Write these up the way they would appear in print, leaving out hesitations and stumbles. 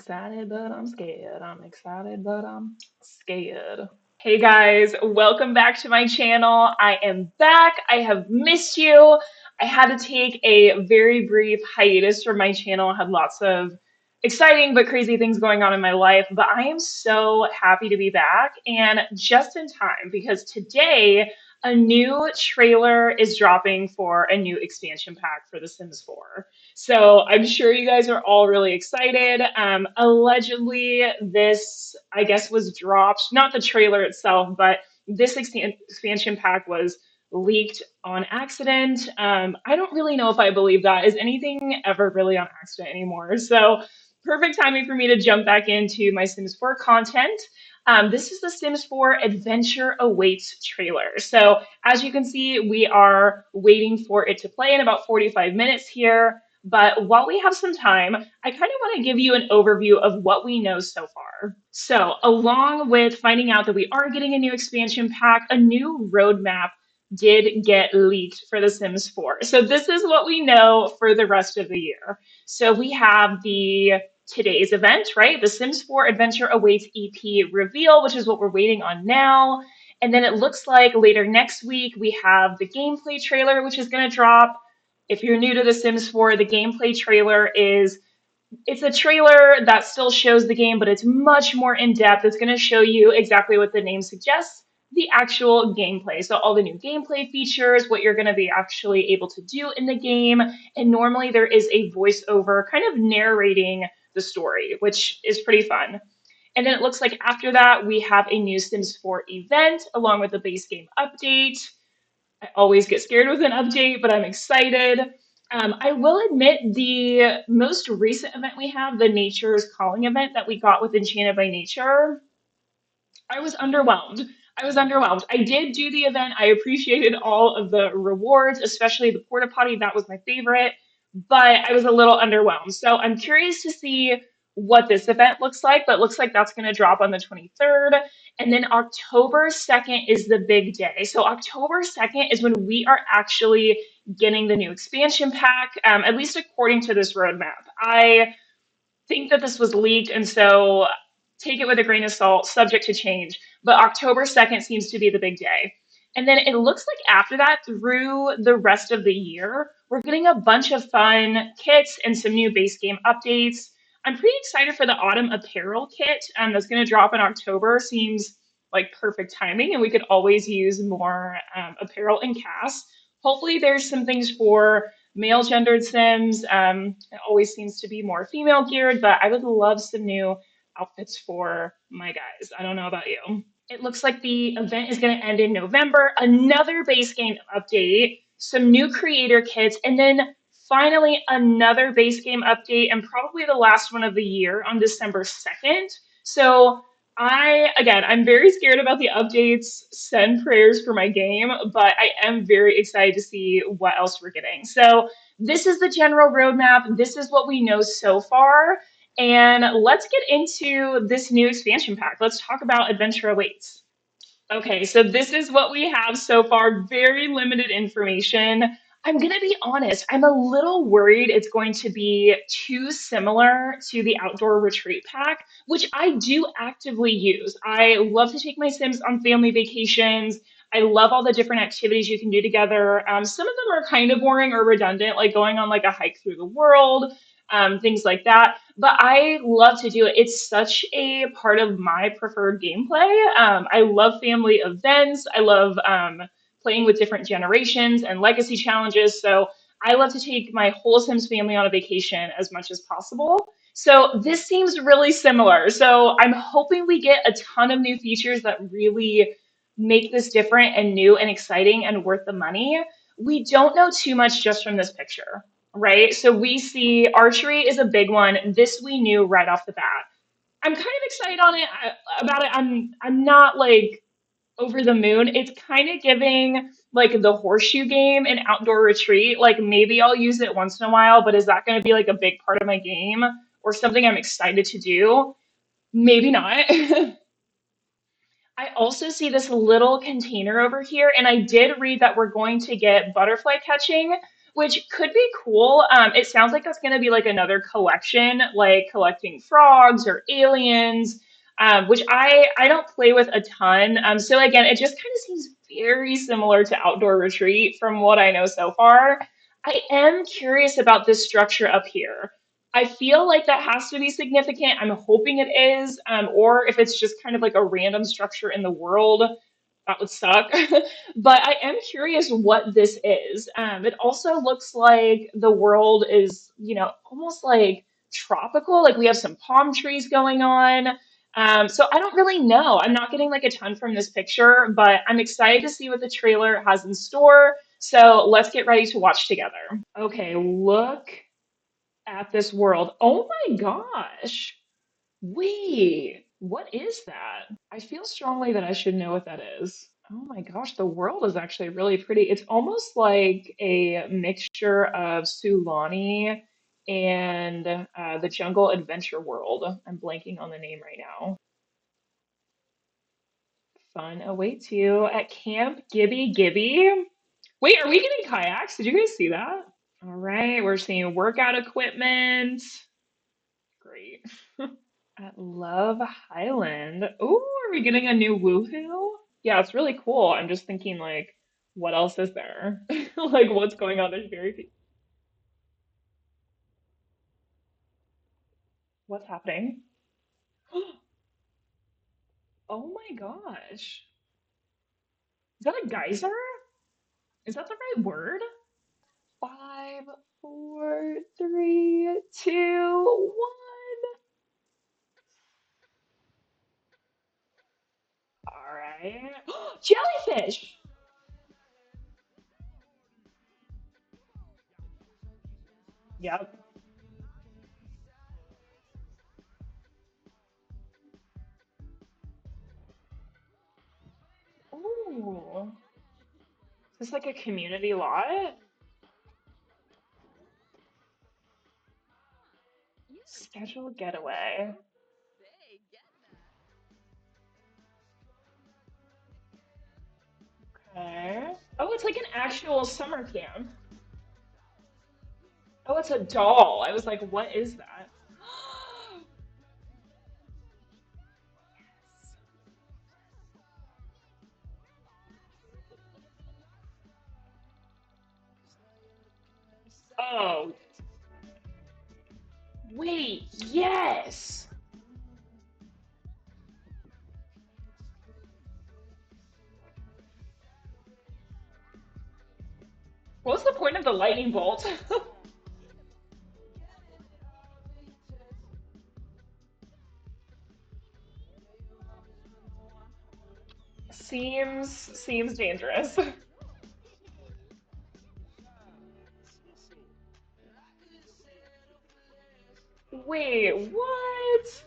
excited, but I'm scared. I'm excited, but I'm scared. Hey guys, welcome back to my channel. I am back. I have missed you. I had to take a very brief hiatus from my channel. I had lots of exciting but crazy things going on in my life, but I am so happy to be back and just in time because today a new trailer is dropping for a new expansion pack for The Sims 4. So I'm sure you guys are all really excited. Allegedly, this, I guess, was dropped, not the trailer itself, but this expansion pack was leaked on accident. I don't really know if I believe that. Is anything ever really on accident anymore? So perfect timing for me to jump back into my Sims 4 content. This is the Sims 4 Adventure Awaits trailer. So as you can see, we are waiting for it to play in about 45 minutes here. But while we have some time, I kind of want to give you an overview of what we know so far. So, along with finding out that we are getting a new expansion pack, a new roadmap did get leaked for The Sims 4. So, this is what we know for the rest of the year. So, we have the today's event, right? The Sims 4 Adventure Awaits EP reveal, which is what we're waiting on now. And then it looks like later next week we have the gameplay trailer, which is going to drop. If you're new to The Sims 4, the gameplay trailer is it's a trailer that still shows the game, but it's much more in depth. It's going to show you exactly what the name suggests, the actual gameplay. So all the new gameplay features, what you're going to be actually able to do in the game, and normally there is a voiceover kind of narrating the story, which is pretty fun. And then it looks like after that, we have a new Sims 4 event along with the base game update. I always get scared with an update, but I'm excited. I will admit the most recent event we have, the Nature's Calling event that we got with Enchanted by Nature, I was underwhelmed. I was underwhelmed. I did do the event. I appreciated all of the rewards, especially the porta potty. That was my favorite, but I was a little underwhelmed. So I'm curious to see what this event looks like, but it looks like that's going to drop on the 23rd. And then October 2nd is the big day. So October 2nd is when we are actually getting the new expansion pack, at least according to this roadmap. I think that this was leaked, and so take it with a grain of salt, subject to change. But October 2nd seems to be the big day. And then it looks like after that, through the rest of the year, we're getting a bunch of fun kits and some new base game updates. I'm pretty excited for the autumn apparel kit that's going to drop in October. Seems like perfect timing, and we could always use more apparel and cast. Hopefully, there's some things for male gendered Sims. It always seems to be more female geared, but I would love some new outfits for my guys. I don't know about you. It looks like the event is going to end in November. Another base game update, some new creator kits, and then finally another base game update, and probably the last one of the year on December 2nd. So I'm very scared about the updates. Send prayers for my game, but I am very excited to see what else we're getting. So this is the general roadmap. This is what we know so far. And let's get into this new expansion pack. Let's talk about Adventure Awaits. Okay, so this is what we have so far. Very limited information. I'm going to be honest, I'm a little worried it's going to be too similar to the Outdoor Retreat Pack, which I do actively use. I love to take my Sims on family vacations. I love all the different activities you can do together. Some of them are kind of boring or redundant, like going on like a hike through the world, things like that. But I love to do it. It's such a part of my preferred gameplay. I love family events. I love playing with different generations and legacy challenges. So I love to take my whole Sims family on a vacation as much as possible. So this seems really similar. So I'm hoping we get a ton of new features that really make this different and new and exciting and worth the money. We don't know too much just from this picture, right? So we see archery is a big one. This we knew right off the bat. I'm kind of excited on it about it. I'm not like over the moon. It's kind of giving like the horseshoe game an outdoor retreat. Like maybe I'll use it once in a while, but is that going to be like a big part of my game or something I'm excited to do? Maybe not. I also see this little container over here, and I did read that we're going to get butterfly catching, which could be cool. It sounds like that's going to be like another collection, like collecting frogs or aliens, which I don't play with a ton. So again, it just kind of seems very similar to Outdoor Retreat from what I know so far. I am curious about this structure up here. I feel like that has to be significant. I'm hoping it is, or if it's just kind of like a random structure in the world, that would suck. But I am curious what this is. It also looks like the world is, almost like tropical. Like we have some palm trees going on. So I don't really know. I'm not getting like a ton from this picture, but I'm excited to see what the trailer has in store. So let's get ready to watch together. Okay, look at this world. Oh my gosh. Wait, what is that? I feel strongly that I should know what that is. Oh my gosh, the world is actually really pretty. It's almost like a mixture of Sulani and the Jungle Adventure World. I'm blanking on the name right now. Fun awaits you at Camp Gibby Gibby. Wait, are we getting kayaks? Did you guys see that? All right, we're seeing workout equipment. Great. At Love Highland. Ooh, are we getting a new woohoo? Yeah, it's really cool. I'm just thinking, like, what else is there? Like, what's going on? There's very few. What's happening? Oh my gosh. Is that a geyser? Is that the right word? Five, four, three, two, one. All right. Jellyfish. Yep. Ooh. Is this like a community lot? Scheduled getaway. Okay. Oh, it's like an actual summer camp. Oh, it's a doll. I was like, what is that? Oh, wait, yes. What's the point of the lightning bolt? Seems dangerous. Wait, what?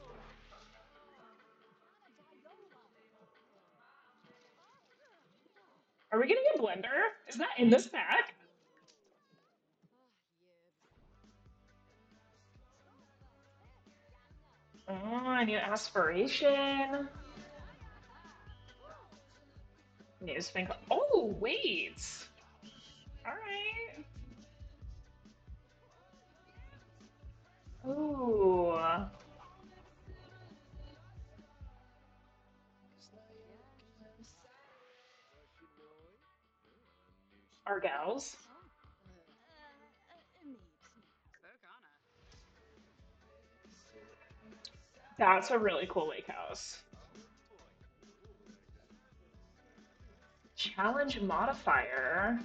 Are we getting a blender? Is that in this pack? Oh, I need aspiration. Need a spin. Oh, wait. All right. Ooh, our gals. That's a really cool lake house. Challenge modifier.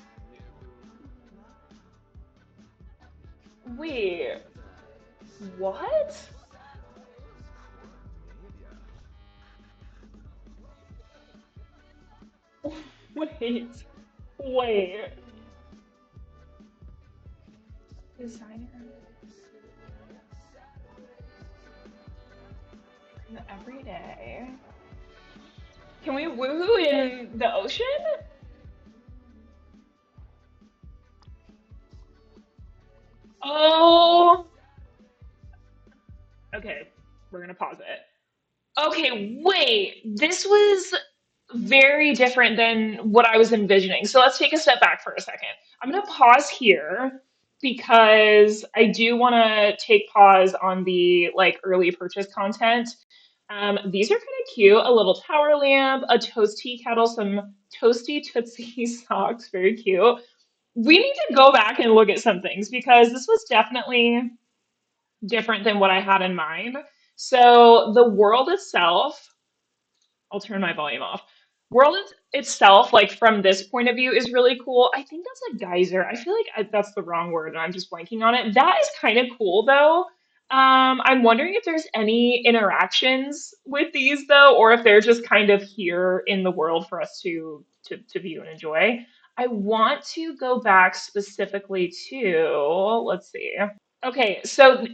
Wait, what? Wait, wait. Designer in the everyday. Can we woohoo in the ocean? Oh, okay. We're gonna pause it. Okay, wait. This was very different than what I was envisioning. So let's take a step back for a second. I'm going to pause here because I do want to take pause on the like early purchase content. These are kind of cute. A little tower lamp, a toast tea kettle, some toasty Tootsie socks. Very cute. We need to go back and look at some things because this was definitely different than what I had in mind. So the world itself, I'll turn my volume off. Itself, like from this point of view, is really cool. I think that's a geyser. I feel like that's the wrong word, and I'm just blanking on it. That is kind of cool, though. I'm wondering if there's any interactions with these, though, or if they're just kind of here in the world for us to view and enjoy. I want to go back specifically to, let's see. Okay, so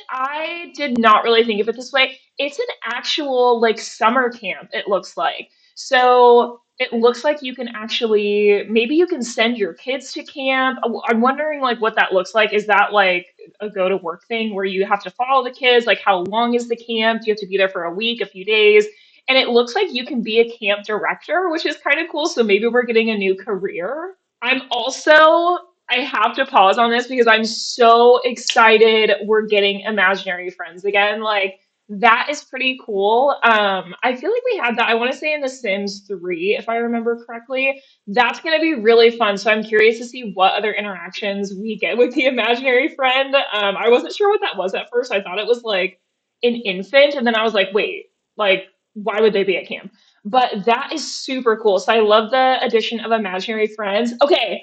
I did not really think of it this way. It's an actual like summer camp, it looks like. So it looks like you can actually, maybe you can send your kids to camp. I'm wondering like what that looks like. Is that like a go to work thing where you have to follow the kids? Like how long is the camp? Do you have to be there for a week, a few days? And it looks like you can be a camp director, which is kind of cool. So maybe we're getting a new career. I'm also, I have to pause on this because I'm so excited we're getting imaginary friends again. Like, that is pretty cool. I feel like we had that, I want to say in The Sims 3, if I remember correctly. That's going to be really fun. So I'm curious to see what other interactions we get with the imaginary friend. I wasn't sure what that was at first. I thought it was like an infant. And then I was like, wait, like, why would they be at camp? But that is super cool. So I love the addition of imaginary friends. Okay,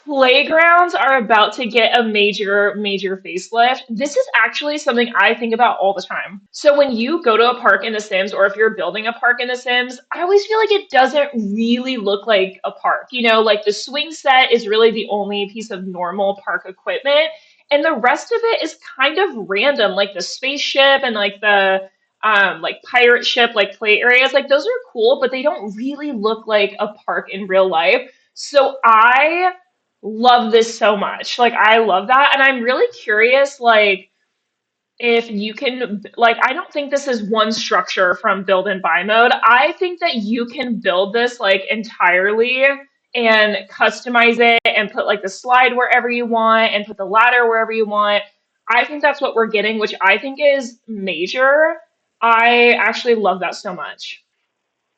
playgrounds are about to get a major facelift. This is actually something I think about all the time. So when you go to a park in The Sims, or if you're building a park in The Sims, I always feel like it doesn't really look like a park. You know, like the swing set is really the only piece of normal park equipment, and the rest of it is kind of random, like the spaceship and like pirate ship, like play areas. Like those are cool, but they don't really look like a park in real life. So I love this so much. Like I love that, and I'm really curious like if you can, like, I don't think this is one structure from build and buy mode. I think that you can build this like entirely and customize it and put like the slide wherever you want and put the ladder wherever you want. I think that's what we're getting, which I think is major. I actually love that so much.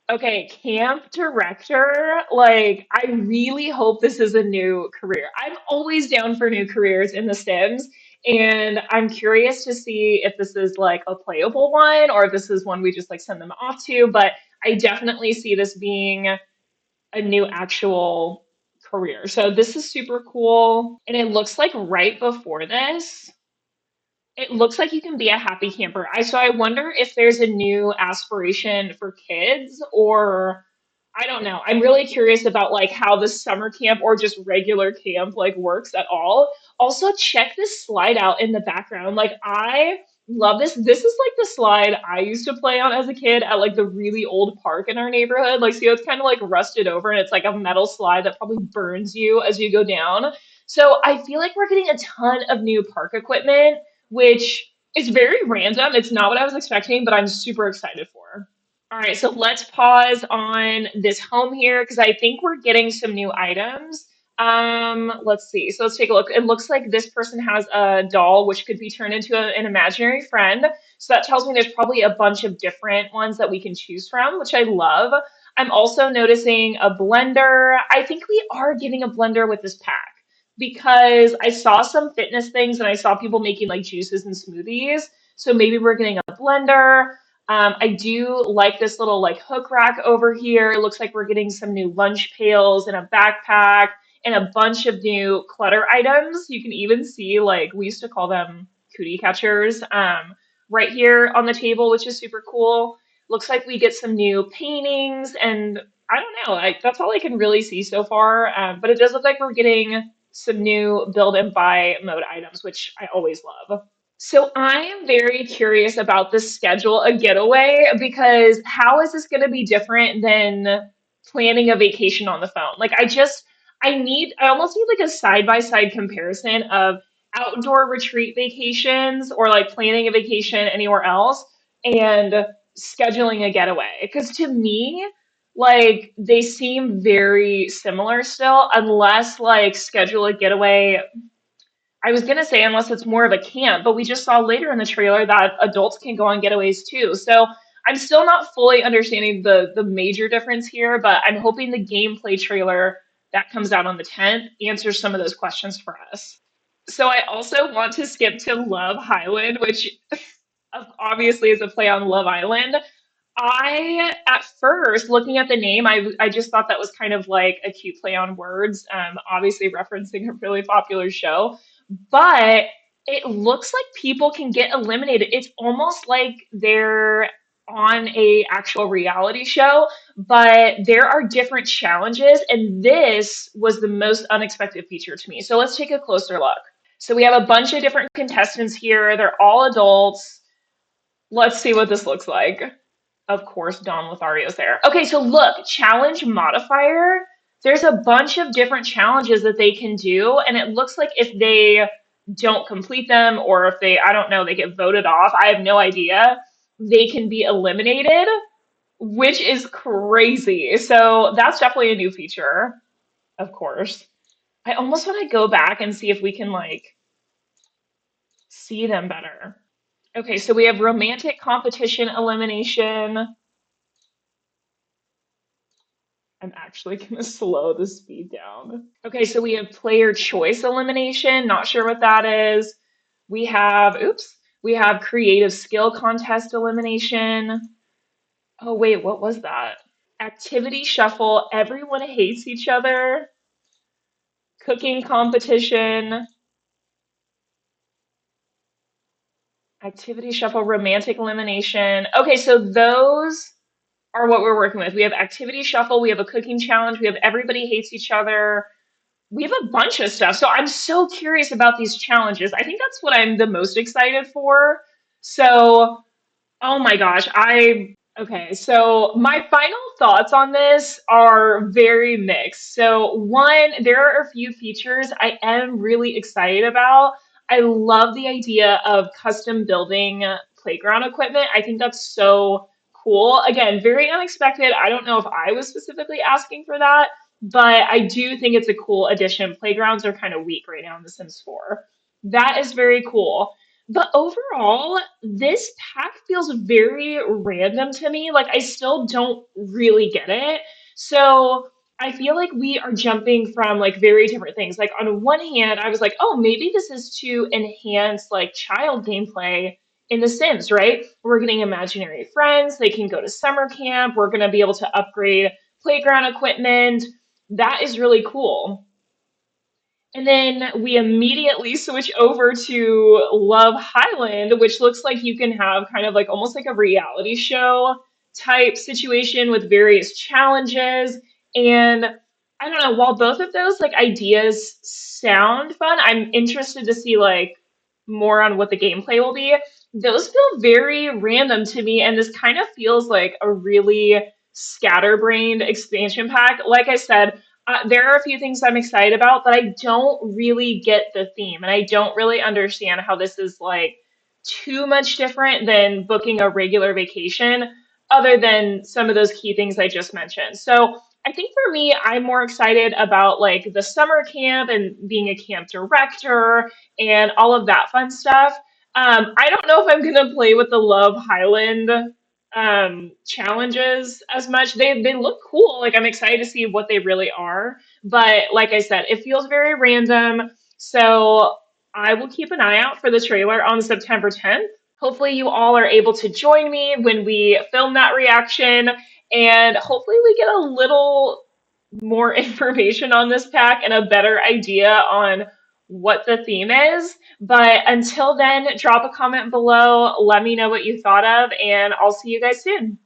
Okay, camp director. Like, I really hope this is a new career. I'm always down for new careers in The Sims, and I'm curious to see if this is like a playable one or if this is one we just like send them off to. But I definitely see this being a new actual career. So this is super cool. And it looks like right before this, it looks like you can be a happy camper. I wonder if there's a new aspiration for kids or I don't know. I'm really curious about like how the summer camp or just regular camp like works at all. Also, check this slide out in the background. Like I love this. This is like the slide I used to play on as a kid at like the really old park in our neighborhood. Like see, it's kind of like rusted over and it's like a metal slide that probably burns you as you go down. So I feel like we're getting a ton of new park equipment, which is very random. It's not what I was expecting, but I'm super excited for. All right, so let's pause on this home here because I think we're getting some new items. Let's see. So let's take a look. It looks like this person has a doll which could be turned into an imaginary friend. So that tells me there's probably a bunch of different ones that we can choose from, which I love. I'm also noticing a blender. I think we are getting a blender with this pack because I saw some fitness things and I saw people making like juices and smoothies. So maybe we're getting a blender. I do like this little like hook rack over here. It looks like we're getting some new lunch pails and a backpack and a bunch of new clutter items. You can even see like we used to call them cootie catchers right here on the table, which is super cool. Looks like we get some new paintings and I don't know. That's all I can really see so far. But it does look like we're getting some new build and buy mode items, which I always love. So I am very curious about the schedule a getaway because how is this going to be different than planning a vacation on the phone? Like I almost need like a side by side comparison of outdoor retreat vacations or like planning a vacation anywhere else and scheduling a getaway. Because to me, Like they seem very similar still, unless like Schedule a Getaway. I was gonna say unless it's more of a camp, but we just saw later in the trailer that adults can go on getaways too. So I'm still not fully understanding the major difference here, but I'm hoping the gameplay trailer that comes out on the 10th answers some of those questions for us. So I also want to skip to Love Highland, which obviously is a play on Love Island. I, at first, looking at the name, I just thought that was kind of like a cute play on words, obviously referencing a really popular show. But it looks like people can get eliminated. It's almost like they're on a actual reality show, but there are different challenges, and this was the most unexpected feature to me. So let's take a closer look. So we have a bunch of different contestants here. They're all adults. Let's see what this looks like. Of course, Don Lothario's there. Okay, so look, challenge modifier. There's a bunch of different challenges that they can do, and it looks like if they don't complete them or if they, I don't know, they get voted off, I have no idea, they can be eliminated, which is crazy. So that's definitely a new feature, of course. I almost want to go back and see if we can like see them better. Okay, so we have romantic competition elimination. I'm actually going to slow the speed down. Okay, so we have player choice elimination. Not sure what that is. We have, oops, we have creative skill contest elimination. Oh, wait, what was that? Activity shuffle. Everyone hates each other. Cooking competition. Activity shuffle, romantic elimination. Okay, so those are what we're working with. We have activity shuffle, we have a cooking challenge, we have everybody hates each other. We have a bunch of stuff. So I'm so curious about these challenges. I think that's what I'm the most excited for. So, oh my gosh, okay, so my final thoughts on this are very mixed. So, one, there are a few features I am really excited about. I love the idea of custom building playground equipment. I think that's so cool. Again, very unexpected. I don't know if I was specifically asking for that, but I do think it's a cool addition. Playgrounds are kind of weak right now in The Sims 4. That is very cool. But overall, this pack feels very random to me. Like, I still don't really get it. So, I feel like we are jumping from like very different things. Like, on one hand, I was like, oh, maybe this is to enhance like child gameplay in The Sims, right? We're getting imaginary friends. They can go to summer camp. We're going to be able to upgrade playground equipment. That is really cool. And then we immediately switch over to Love Highland, which looks like you can have kind of like almost like a reality show type situation with various challenges. And I don't know, while both of those like ideas sound fun, I'm interested to see like more on what the gameplay will be. Those feel very random to me, and this kind of feels like a really scatterbrained expansion pack. Like I said, there are a few things I'm excited about, but I don't really get the theme, and I don't really understand how this is like too much different than booking a regular vacation, other than some of those key things I just mentioned. So I think for me, I'm more excited about like the summer camp and being a camp director and all of that fun stuff. I don't know if I'm gonna play with the Love Highland challenges as much. They look cool. Like I'm excited to see what they really are. But like I said, it feels very random. So I will keep an eye out for the trailer on September 10th. Hopefully you all are able to join me when we film that reaction, and hopefully we get a little more information on this pack and a better idea on what the theme is. But until then, drop a comment below, let me know what you thought of, and I'll see you guys soon.